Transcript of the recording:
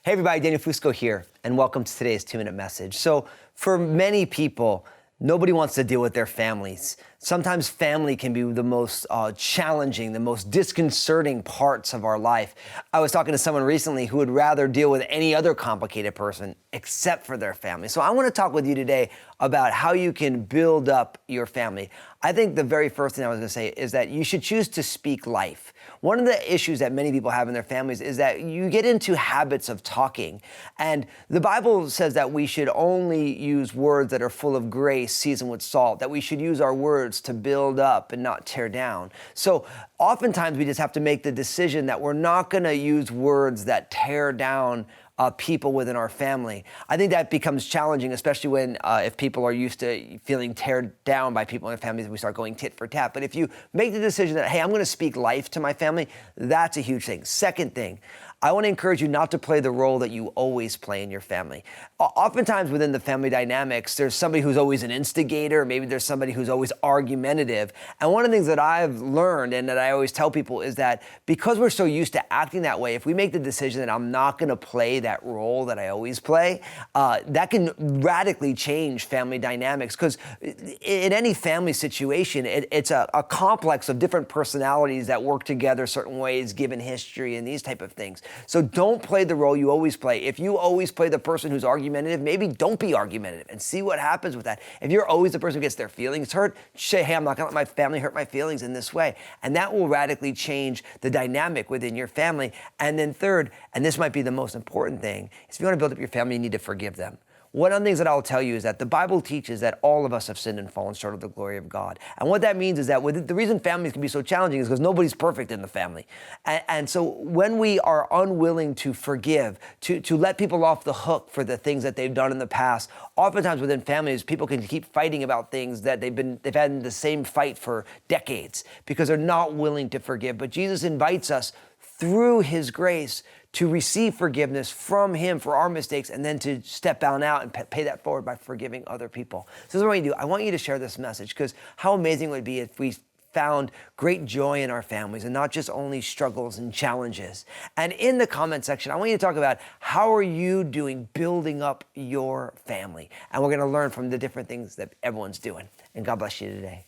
Hey everybody, Daniel Fusco here, and welcome to today's 2-minute message. So for many people, nobody wants to deal with their families. Sometimes family can be the most challenging, the most disconcerting parts of our life. I was talking to someone recently who would rather deal with any other complicated person except for their family. So I want to talk with you today about how you can build up your family. I think the very first thing I was going to say is that you should choose to speak life. One of the issues that many people have in their families is that you get into habits of talking. And the Bible says that we should only use words that are full of grace, seasoned with salt, that we should use our words to build up and not tear down. So oftentimes we just have to make the decision that we're not going to use words that tear down people within our family. I think that becomes challenging, especially when if people are used to feeling teared down by people in their families and we start going tit for tat. But if you make the decision that, hey, I'm going to speak life to my family, that's a huge thing. Second thing, I want to encourage you not to play the role that you always play in your family. Oftentimes within the family dynamics, there's somebody who's always an instigator, maybe there's somebody who's always argumentative. And one of the things that I've learned and that I always tell people is that because we're so used to acting that way, if we make the decision that I'm not going to play that role that I always play, that can radically change family dynamics. Because in any family situation, it's a complex of different personalities that work together certain ways, given history and these type of things. So don't play the role you always play. If you always play the person who's argumentative, maybe don't be argumentative and see what happens with that. If you're always the person who gets their feelings hurt, say, hey, I'm not gonna let my family hurt my feelings in this way. And that will radically change the dynamic within your family. And then third, and this might be the most important thing, is if you wanna build up your family, you need to forgive them. One of the things that I'll tell you is that the Bible teaches that all of us have sinned and fallen short of the glory of God. And what that means is that the reason families can be so challenging is because nobody's perfect in the family. And so when we are unwilling to forgive, to let people off the hook for the things that they've done in the past, oftentimes within families, people can keep fighting about things that they've had in the same fight for decades because they're not willing to forgive. But Jesus invites us through his grace to receive forgiveness from him for our mistakes and then to step on out and pay that forward by forgiving other people. So this is what I want you to do. I want you to share this message because how amazing would it be if we found great joy in our families and not just only struggles and challenges. And in the comment section, I want you to talk about how are you doing building up your family? And we're going to learn from the different things that everyone's doing. And God bless you today.